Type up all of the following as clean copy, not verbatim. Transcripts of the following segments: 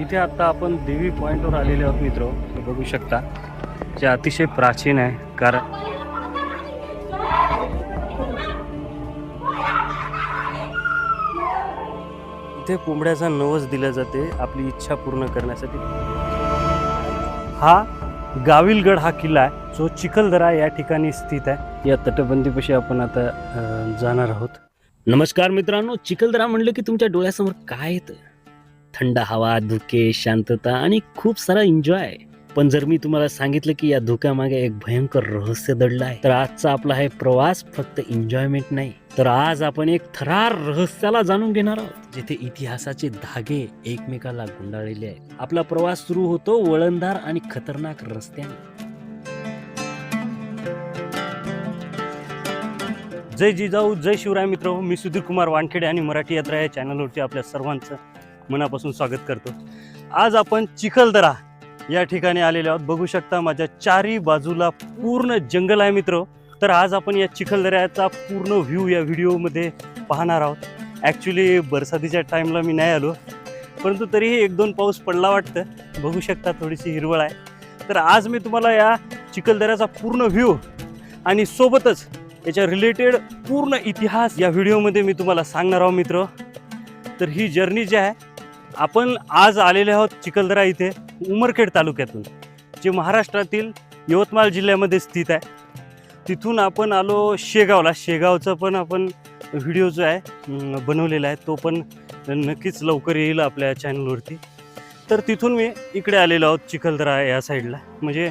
इथे आता आपण देवी पॉइंटवर आलेले आहोत मित्र. बघू शकता जे अतिशय प्राचीन आहे. कारण इथे कोंबड्याचा नवस दिला जाते आपली इच्छा पूर्ण करण्यासाठी. हा गाविलगड हा किल्ला आहे जो चिखलदरा या ठिकाणी स्थित आहे. या तटबंदीपाशी आपण आता जाणार आहोत. नमस्कार मित्रांनो, चिखलदरा म्हणलं की तुमच्या डोळ्यासमोर काय येतं? थंड हवा, धुके, शांतता आणि खूप सारा एन्जॉय. पण जर मी तुम्हाला सांगितलं की या धुक्यामागे एक भयंकर रहस्य दडलं आहे, तर आजचा आपला हे प्रवास फक्त एन्जॉयमेंट नाही, तर आज आपण एक थरार रहस्याला जाणून घेणार आहोत जिथे इतिहासाचे धागे एकमेकाला गुंडाळलेले आहेत. आपला प्रवास सुरू होतो वळणदार आणि खतरनाक रस्त्याने. जय जिजाऊ, जय शिवराय मित्र. मी सुधीर कुमार वानखेडे आणि मराठी यात्रा या चॅनलवरती आपल्या सर्वांचं मनापासून स्वागत करतो. आज आपण चिखलदरा या ठिकाणी आलेले आहोत. बघू शकता माझ्या चारी बाजूला पूर्ण जंगल आहे मित्र. तर आज आपण या चिखलदऱ्याचा पूर्ण व्ह्यू या व्हिडिओमध्ये पाहणार आहोत. ॲक्च्युली बरसातीच्या टाईमला मी नाही आलो, परंतु तरीही एक दोन पाऊस पडला वाटतं. बघू शकता थोडीशी हिरवळ आहे. तर आज मी तुम्हाला या चिखलदऱ्याचा पूर्ण व्ह्यू आणि सोबतच याच्या रिलेटेड पूर्ण इतिहास या व्हिडिओमध्ये मी तुम्हाला सांगणार आहोत मित्र. तर ही जर्नी जी आहे, आपण आज आलेले आहोत चिखलदरा इथे उमरखेड तालुक्यातून, जे महाराष्ट्रातील यवतमाळ जिल्ह्यामध्ये स्थित आहे. तिथून आपण आलो शेगावला. शेगावचं पण आपण व्हिडिओ जो आहे बनवलेला आहे, तो पण नक्कीच लवकर येईल आपल्या चॅनलवरती. तर तिथून मी इकडे आलेलो आहोत चिखलदरा या साईडला. म्हणजे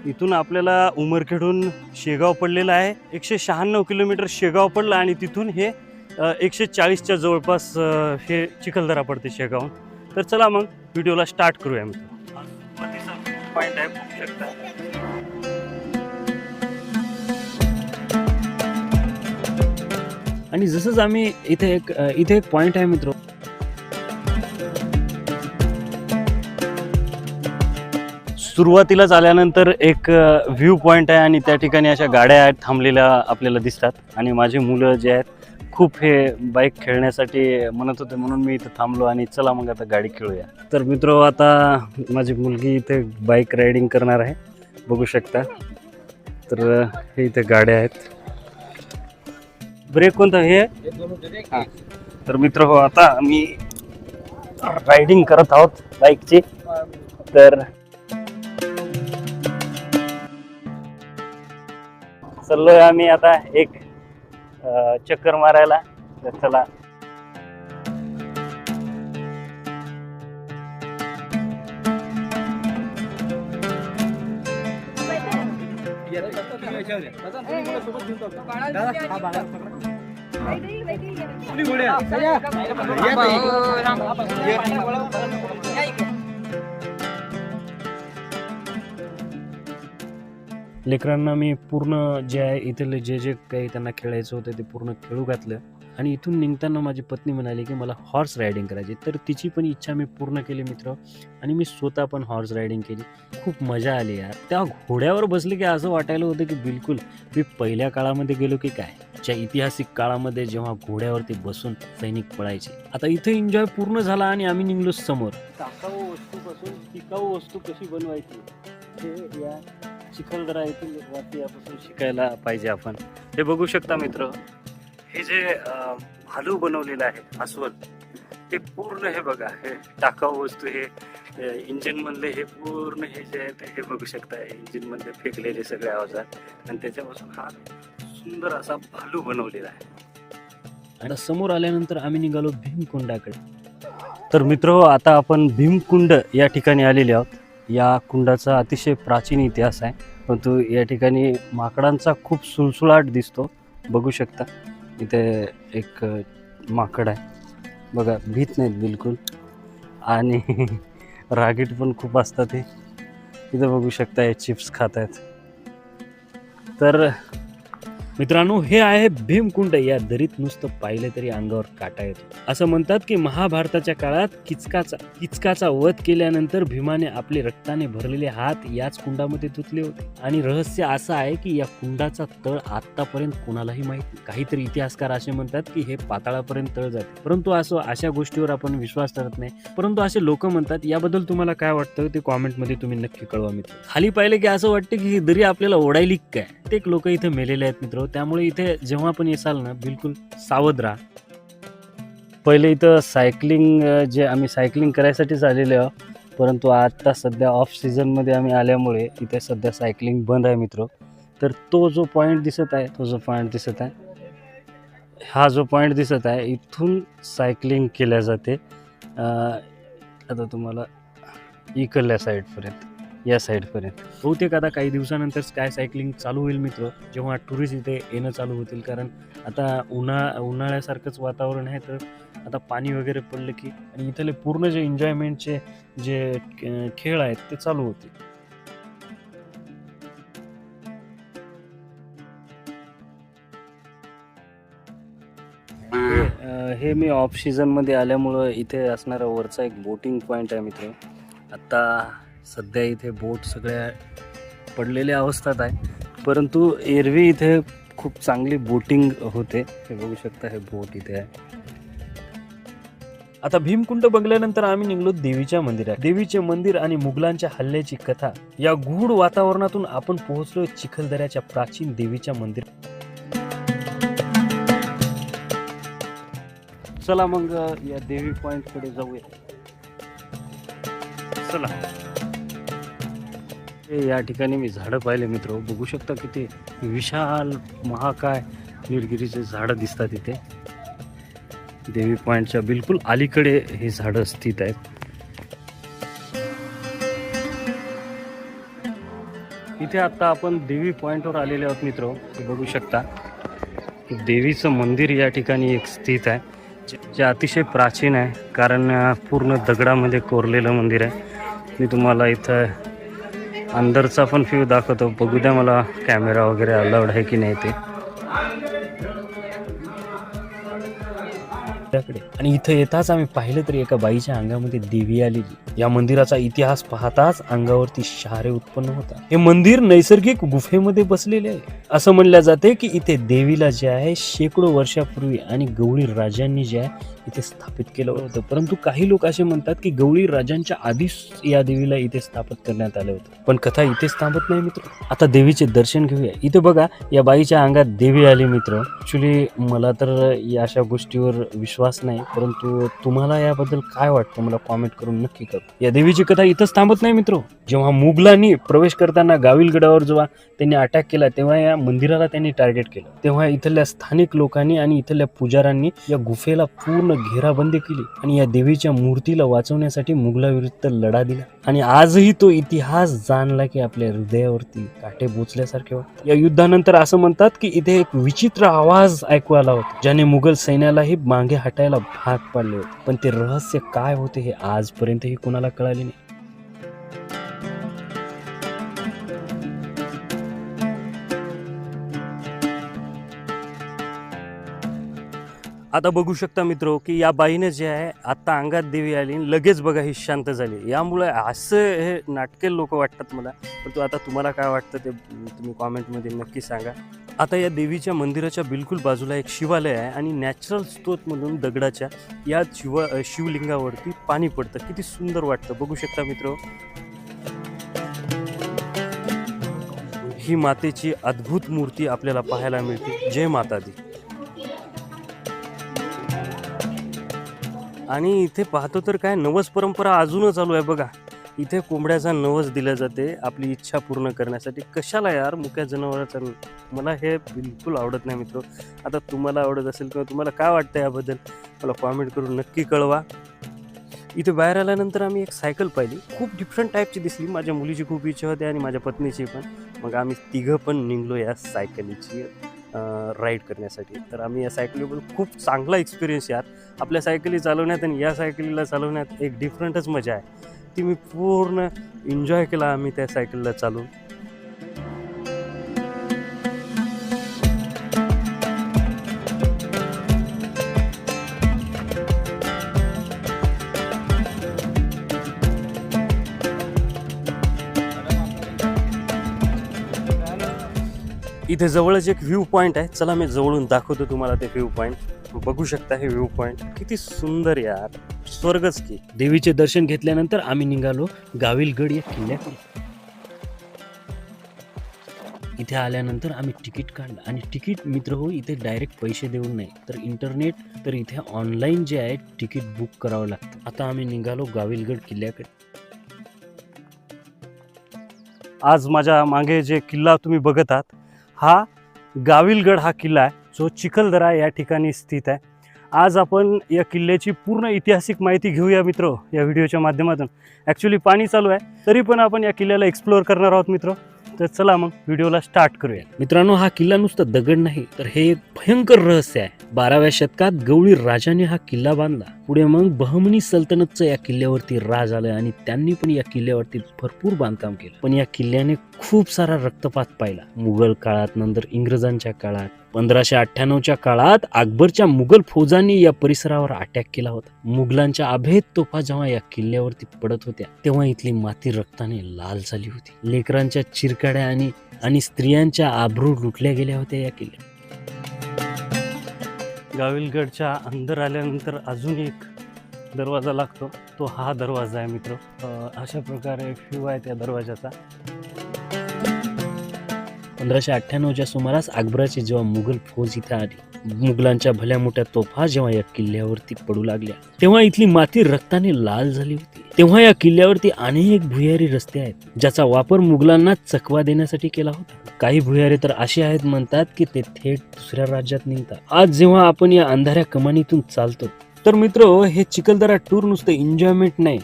इथून आपल्याला उमरखेडून शेगाव पडलेलं आहे. 196 किलोमीटर शेगाव पडलं आणि तिथून हे 140च्या जवळपास हे चिखलदरा पडते शेगाव. तर चला मग व्हिडिओला स्टार्ट करूया मित्र. पॉइंट आहे, बघू शकता. आणि जसंच आम्ही इथे एक पॉइंट आहे मित्र. सुरुवातीलाच आल्यानंतर एक व्ह्यू पॉइंट आहे आणि त्या ठिकाणी अशा गाड्या आहेत थांबलेल्या आपल्याला दिसतात. आणि माझी मुलं जे आहेत खूप हे बाईक खेळण्यासाठी म्हणत होते, म्हणून मी इथं थांबलो आणि चला मग आता गाडी खेळूया. तर मित्र, आता माझी मुलगी इथे बाईक रायडिंग करणार आहे, बघू शकता. तर हे इथे गाड्या आहेत. ब्रेक कोणता हे? हां. तर मित्र हो, आता आम्ही रायडिंग करत आहोत बाईकची. तर चाललोय आम्ही आता एक चक्कर मारायला. तर चला. लेकरांना मी पूर्ण जे आहे इथले जे काही त्यांना खेळायचं होतं ते पूर्ण खेळू घातलं. आणि इथून निघताना माझी पत्नी म्हणाली की मला हॉर्स रायडिंग करायची. तर तिची पण इच्छा मी पूर्ण केली मित्र. आणि मी स्वतः पण हॉर्स रायडिंग केली. खूप मजा आली यार. त्या घोड्यावर बसले की असं वाटायला होतं की बिलकुल मी पहिल्या काळामध्ये गेलो की काय, ज्या ऐतिहासिक काळामध्ये जेव्हा घोड्यावरती बसून सैनिक पळायचे. आता इथे एन्जॉय पूर्ण झाला आणि आम्ही निघलो समोर. टाकाऊ वस्तूपासून टिकाऊ वस्तू कशी बनवायची हे या चिखलदरा येथील वासियापासून शिकायला पाहिजे आपण. हे बघू शकता मित्र, हे जे भालू बनवलेलं आहे अस्वल, ते पूर्ण हे बघा, हे टाकाऊ वस्तू, हे इंजिन मधले हे पूर्ण हे जे आहे हे बघू शकता. इंजिन मधले फेकलेले सगळे अवजार आणि त्याच्यापासून हा सुंदर असा भालू बनवलेला आहे. आणि समोर आल्यानंतर आम्ही निघालो भीमकुंडाकडे. तर मित्र, आता आपण भीमकुंड या ठिकाणी आलेले आहोत. या कुंडाचा अतिशय प्राचीन इतिहास आहे, परंतु या ठिकाणी माकडांचा खूप सुळसुळाट दिसतो. बघू शकता इथे एक माकड आहे बघा, भीत नाहीत बिलकुल. आणि रागीट पण खूप असतात. हे इथं बघू शकता, हे चिप्स खात आहेत. तर मित्रांनो, हे आहे भीमकुंड. या दरीत नुसतं पाहिलं तरी अंगावर काटा येतो. असं म्हणतात की महाभारताच्या काळात किचकाचा वध केल्यानंतर भीमाने आपले रक्ताने भरलेले हात याच कुंडामध्ये धुतले होते. आणि रहस्य असं आहे की या कुंडाचा तळ आतापर्यंत कोणालाही माहित नाही. काहीतरी इतिहासकार असे म्हणतात की हे पाताळापर्यंत तळ जाते, परंतु अशा गोष्टीवर आपण विश्वास करत नाही. परंतु असे लोक म्हणतात. याबद्दल तुम्हाला काय वाटतं ते कॉमेंट मध्ये तुम्ही नक्की कळवा मित्र. खाली पाहिले की असं वाटतं की ही दरी आपल्याला ओढायली काय. प्रत्येक लोक इथे मेलेले आहेत मित्र. त्यामुळे इथे जेव्हा पण येसाल ना, बिलकुल सावध राहा. पहिले इथं सायकलिंग जे आम्ही सायकलिंग करायसाठीच आलेलो आहोत, परंतु आता सध्या ऑफ सीझनमध्ये आम्ही आल्यामुळे इथे सध्या सायकलिंग बंद आहे मित्र. तर तो जो पॉईंट दिसत आहे, हा जो पॉईंट दिसत आहे, इथून सायकलिंग केल्या जाते. आता तुम्हाला इकडल्या साईडपर्यंत, या साईडपर्यंत. बहुतेक आता काही दिवसानंतर स्काय सायकलिंग चालू होईल मित्र, जेव्हा टुरिस्ट इथे येणं चालू होतील. कारण आता उन्हाळ्यासारखंच वातावरण आहे, तर आता पाणी वगैरे पडलं की आणि इथले पूर्ण जे एन्जॉयमेंटचे जे खेळ आहेत ते चालू होतील. हे मी ऑफ सीझनमध्ये आल्यामुळं इथे असणारा वरचा एक बोटिंग पॉईंट आहे मित्र. आता सध्या इथे बोट सगळ्या पडलेल्या अवस्थेत आहे, परंतु एरवी इथे खूप चांगली बोटिंग होते. हे बघू शकता, हे बोट इथे आहे. आता भीमकुंड बघल्यानंतर आम्ही निघलो देवीच्या मंदिरात. देवीचे मंदिर आणि मुघलांच्या हल्ल्याची कथा या गूढ वातावरणातून आपण पोहोचलो चिखलदऱ्याच्या प्राचीन देवीच्या मंदिर. चला मग या देवी पॉइंट कडे जाऊया. चला. या ठिकाणी मी झाडं पाहिले मित्र. बघू शकता किती विशाल महाकाय निलगिरीचे झाडं दिसतात इथे. देवी पॉइंटच्या बिलकुल अलीकडे ही झाडं स्थित आहेत. इथे आता आपण देवी पॉइंटवर आलेले आहोत मित्र. बघू शकता देवीचं मंदिर या ठिकाणी एक स्थित आहे, जे अतिशय प्राचीन आहे. कारण पूर्ण दगडामध्ये कोरलेलं मंदिर आहे. मी तुम्हाला इथं अंदरचा पण व्ह्यू दाखवतो. बघू द्या मला कॅमेरा वगैरे अलाउड आहे की नाही ते. आणि इथं येताच आम्ही पाहिलं तरी एका बाईच्या अंगामध्ये देवी आलेली. या मंदिराचा इतिहास पाहताच अंगावरती शहारे उत्पन्न होता. हे मंदिर नैसर्गिक गुफेमध्ये बसलेले आहे. असं म्हणलं जाते की इथे देवीला जे आहे शेकडो वर्षापूर्वी आणि गवळी राजांनी जे आहे इथे स्थापित केलं होतं. परंतु काही लोक असे म्हणतात की गवळी राजांच्या आधीच या देवीला इथे स्थापित करण्यात आलं होतं. पण कथा इथेच थांबत नाही मित्र. आता देवीचे दर्शन घेऊया. इथे बघा, या बाईच्या अंगात देवी आली मित्र. ऍक्च्युली मला तर या अशा गोष्टीवर विश्वास नाही, परंतु तुम्हाला याबद्दल काय वाटतं मला कॉमेंट करून नक्की करा. या देवीची कथा इथंच थांबत नाही मित्र. जेव्हा मुघलांनी प्रवेश करताना गाविल गडावर जेव्हा त्यांनी अटॅक केला, तेव्हा या मंदिराला त्यांनी टार्गेट केलं. तेव्हा इथल्या स्थानिक लोकांनी आणि इथल्या पुजाऱ्यांनी या गुफेला पूर्ण घेराबंदी केली आणि या देवीच्या मूर्तीला वाचवण्यासाठी मुघलाविरुद्ध लढा दिला. आणि आजही तो इतिहास जाणला की आपल्या हृदयावरती काटे बोचल्यासारखे वाटतात. या युद्धानंतर असं म्हणतात की इथे एक विचित्र आवाज ऐकू आला होता, ज्याने मुघल सैन्यालाही मागे हटायला भाग पाडले होते. पण ते रहस्य काय होते हे आजपर्यंतही कोणाला कळाले नाही. आता बघू शकता मित्र की या बाईने जे आहे आता अंगात देवी आली, लगेच बघा ही शांत झाली. यामुळे असं हे नाटके लोक वाटतात मला. परंतु आता तुम्हाला काय वाटतं ते तुम्ही कॉमेंटमध्ये नक्की सांगा. आता या देवीच्या मंदिराच्या बिलकुल बाजूला एक शिवालय आहे आणि नॅचरल स्रोतमधून दगडाच्या या शिवलिंगावरती पाणी पडतं. किती सुंदर वाटतं बघू शकता मित्र. ही मातेची अद्भुत मूर्ती आपल्याला पाहायला मिळते. जय माता दी. आणि इथे पाहतो तर काय नवस परंपरा अजूनच चालू आहे बघा. इथे कोंबड्याचा नवस दिला जाते आपली इच्छा पूर्ण करण्यासाठी. कशाला यार मुक्या जनावराचा? मला हे बिलकुल आवडत नाही मित्र. आता तुम्हाला आवडत असेल किंवा तुम्हाला काय वाटतं याबद्दल मला कॉमेंट करून नक्की कळवा. इथे बाहेर आल्यानंतर आम्ही एक सायकल पाहिली, खूप डिफरंट टाईपची दिसली. माझ्या मुलीची खूप इच्छा होती आणि माझ्या पत्नीची पण. मग आम्ही तिघं पण निघलो या सायकलीची राईड करण्यासाठी. तर आम्ही या सायकलीवर खूप चांगला एक्सपिरियन्स यार. आपल्या सायकली चालवण्यात आणि या सायकलीला चालवण्यात एक डिफरंटच मजा आहे. ती मी पूर्ण एन्जॉय केला आम्ही त्या सायकलला चालवून. इथे जवळच एक व्ह्यू पॉईंट आहे, चला मी जवळून दाखवतो तुम्हाला ते व्ह्यू पॉईंट. बघू शकता हे व्ह्यू पॉईंट किती सुंदर यार, स्वर्गच की. देवीचे दर्शन घेतल्यानंतर आम्ही निघालो गाविलगड या किल्ल्याकडे. इथे आल्यानंतर आम्ही तिकीट काढलं आणि तिकीट मित्र हो इथे डायरेक्ट पैसे देऊन नाही तर इंटरनेट तर इथे ऑनलाईन जे आहे तिकीट बुक करावं लागतं. आता आम्ही निघालो गाविलगड किल्ल्याकडे. आज माझ्या मागे जे किल्ला तुम्ही बघत आहात हा गाविलगड हा किल्ला आहे, जो चिखलदरा या ठिकाणी स्थित आहे. आज आपण या किल्ल्याची पूर्ण ऐतिहासिक माहिती घेऊया मित्र या व्हिडिओच्या माध्यमातून. ॲक्च्युली पाणी चालू आहे तरी पण आपण या किल्ल्याला एक्सप्लोअर करणार आहोत मित्र. तर चला मग व्हिडिओला स्टार्ट करूया. मित्रांनो, हा किल्ला नुसतं दगड नाही तर हे एक भयंकर रहस्य आहे. 12व्या शतकात गवळी राजाने हा किल्ला बांधला. पुढे मग बहमनी सल्तनतचं या किल्ल्यावरती राज आलं आणि त्यांनी पण या किल्ल्यावरती भरपूर बांधकाम केलं. पण या किल्ल्याने खूप सारा रक्तपात पाहिला. मुघल काळात, नंतर इंग्रजांच्या काळात, 1598च्या काळात अकबरच्या मुघल फौजांनी या परिसरावर अटॅक केला होता. मुघलांच्या अभेद तोफा जेव्हा या किल्ल्यावरती पडत होत्या तेव्हा इथली माती रक्ताने लाल झाली होती. लेकरांच्या चिरकाड्या आणि स्त्रियांच्या आबरू लुटल्या गेल्या होत्या या किल्ल्यात. गाविलगडच्या अंदर आल्यानंतर अजून एक दरवाजा लागतो, तो हा दरवाजा आहे मित्र. अशा प्रकारे व्ह्यू आहे त्या दरवाजाचा. 1598च्या सुमारास अकबराची जेव्हा मुघल फौज इथे आली, मुघलांच्या भल्या मोठ्या तोफा जेव्हा या किल्ल्यावरती पडू लागल्या तेव्हा इथली माती रक्ताने लाल झाली होती. तेव्हा या किल्ल्यावरती अनेक भुयारी रस्ते आहेत ज्याचा वापर मुघलांना चकवा देण्यासाठी केला होता. काही भुयारी तर असे आहेत म्हणतात की ते थेट दुसऱ्या राज्यात निघतात. आज जेव्हा आपण या अंधाऱ्या कमानीतून चालतो तर मित्र, हे चिखलदरा टूर नुसतं एन्जॉयमेंट नाही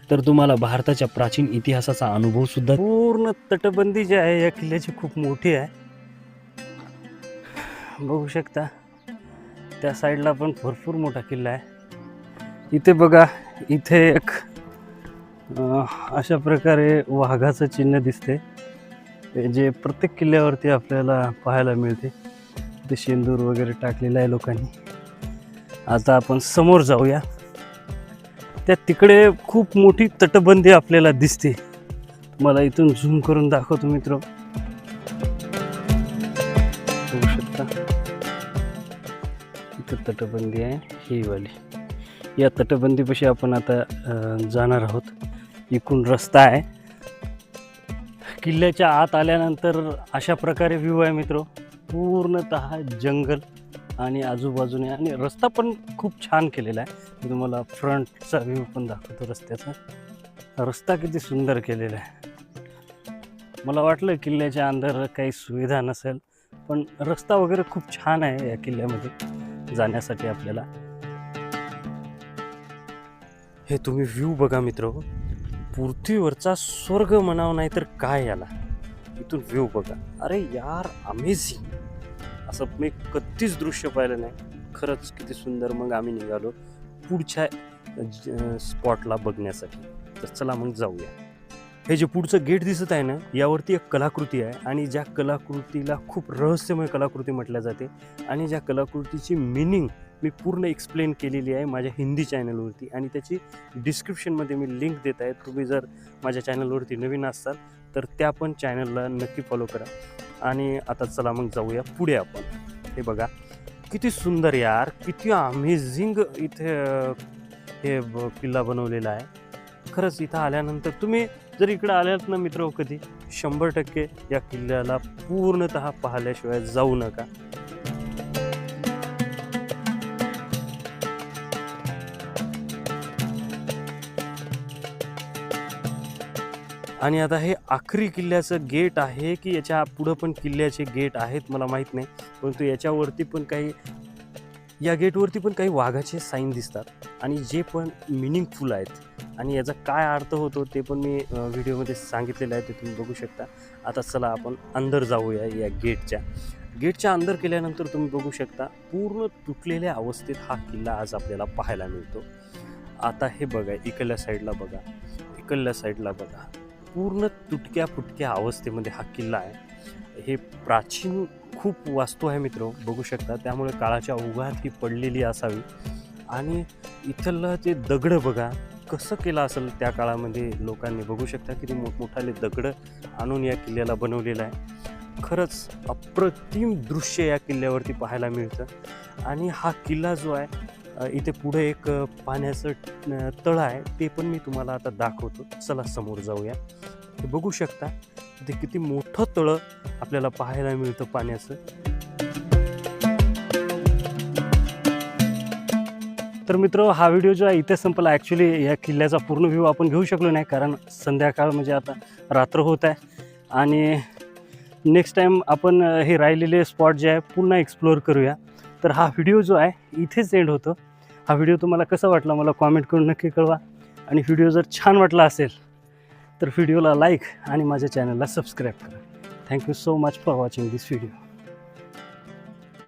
तर तुम्हाला भारताच्या प्राचीन इतिहासाचा अनुभव सुद्धा. पूर्ण तटबंदी जी आहे या किल्ल्याची खूप मोठी आहे, बघू शकता. त्या साईडला पण भरपूर मोठा किल्ला आहे. इथे बघा, इथे एक अशा प्रकारे वाघाचं चिन्ह दिसते जे प्रत्येक किल्ल्यावरती आपल्याला पाहायला मिळते. ते शेंदूर वगैरे टाकलेला आहे लोकांनी. आता आपण समोर जाऊया. त्या तिकडे खूप मोठी तटबंदी आपल्याला दिसते. मला इथून झूम करून दाखवतो मित्र. बघू शकता इथं तटबंदी आहे ही वाली. या तटबंदीपाशी आपण आता जाणार आहोत. इकडून रस्ता आहे. किल्ल्याच्या आत आल्यानंतर अशा प्रकारे व्ह्यू आहे मित्र. पूर्णतः जंगल आणि आजूबाजूने, आणि रस्ता पण खूप छान केलेला आहे. मी तुम्हाला फ्रंटचा व्ह्यू पण दाखवतो रस्त्याचा. रस्ता किती सुंदर केलेला आहे. मला वाटलं किल्ल्याच्या अंदर काही सुविधा नसेल, पण रस्ता वगैरे खूप छान आहे या किल्ल्यामध्ये जाण्यासाठी आपल्याला. हे तुम्ही व्ह्यू बघा मित्र, पृथ्वीवरचा स्वर्ग म्हणावं नाही तर काय याला. इथून व्ह्यू बघा, अरे यार अमेझिंग. असं मी कधीच दृश्य पाहिलं नाही. खरंच किती सुंदर. मग आम्ही निघालो पुढच्या स्पॉटला बघण्यासाठी. तर चला मग जाऊया. हे जे पुढचं गेट दिसत आहे ना, यावरती एक कलाकृती आहे आणि ज्या कलाकृतीला खूप रहस्यमय कलाकृती म्हटल्या जाते. आणि ज्या कलाकृतीची मिनिंग मी पूर्ण एक्सप्लेन केलेली आहे माझ्या हिंदी चॅनलवरती आणि त्याची डिस्क्रिप्शनमध्ये मी लिंक देत आहे. तुम्ही जर माझ्या चॅनलवरती नवीन असाल तर त्या पण चॅनलला नक्की फॉलो करा. आणि आता चला मग जाऊया पुढे आपण. हे बघा किती सुंदर यार, किती अमेझिंग इथे हे किल्ला बनवलेला आहे. खरंच इथं आल्यानंतर तुम्ही जर इकडे आल्यात ना मित्र कधी, 100% या किल्ल्याला पूर्णतः पाहिल्याशिवाय जाऊ नका. आणि आता हे आखरी किल्ल्याचं गेट आहे की याच्या पुढं पण किल्ल्याचे गेट आहेत मला माहीत नाही, परंतु याच्यावरती पण काही, या गेटवरती पण काही वाघाचे साईन दिसतात आणि जे पण मिनिंगफुल आहेत आणि याचा काय अर्थ होतो ते पण मी व्हिडिओमध्ये सांगितलेलं आहे, ते तुम्ही बघू शकता. आता चला आपण अंदर जाऊया. या गेटच्या अंदर केल्यानंतर तुम्ही बघू शकता पूर्ण तुटलेल्या अवस्थेत हा किल्ला आज आपल्याला पाहायला मिळतो. आता हे बघा, इकडल्या साईडला बघा, इकडल्या साईडला बघा, पूर्ण तुटक्या फुटक्या अवस्थेमध्ये हा किल्ला आहे. हे प्राचीन खूप वास्तू आहे मित्र, बघू शकता. त्यामुळे काळाच्या ओघात ही पडलेली असावी. आणि इथलं ते दगड बघा कसं केलं असेल त्या काळामध्ये लोकांनी, बघू शकता किती मोठमोठाले दगड आणून या किल्ल्याला बनवलेलं आहे. खरंच अप्रतिम दृश्य या किल्ल्यावरती पाहायला मिळतं. आणि हा किल्ला जो आहे इथे पुढे एक पाण्याचं तळं आहे, ते पण मी तुम्हाला आता दाखवतो. चला समोर जाऊया. ते बघू शकता इथे किती मोठं तळं आपल्याला पाहायला मिळतं पाण्याचं. तर मित्र, हा व्हिडिओ जो आहे इथे संपला. ॲक्च्युली या किल्ल्याचा पूर्ण व्ह्यू आपण घेऊ शकलो नाही, कारण संध्याकाळ म्हणजे आता रात्र होत आहे. आणि नेक्स्ट टाईम आपण हे राहिलेले स्पॉट जे आहे पुन्हा एक्सप्लोअर करूया. तर हा व्हिडिओ जो आहे इथेच एंड होतो. हा व्हिडिओ तुम्हाला कसा वाटला मला कॉमेंट करून नक्की कळवा. आणि व्हिडिओ जर छान वाटला असेल तर व्हिडिओला लाईक आणि माझ्या चॅनलला सबस्क्राईब करा. Thank you so much for watching this video.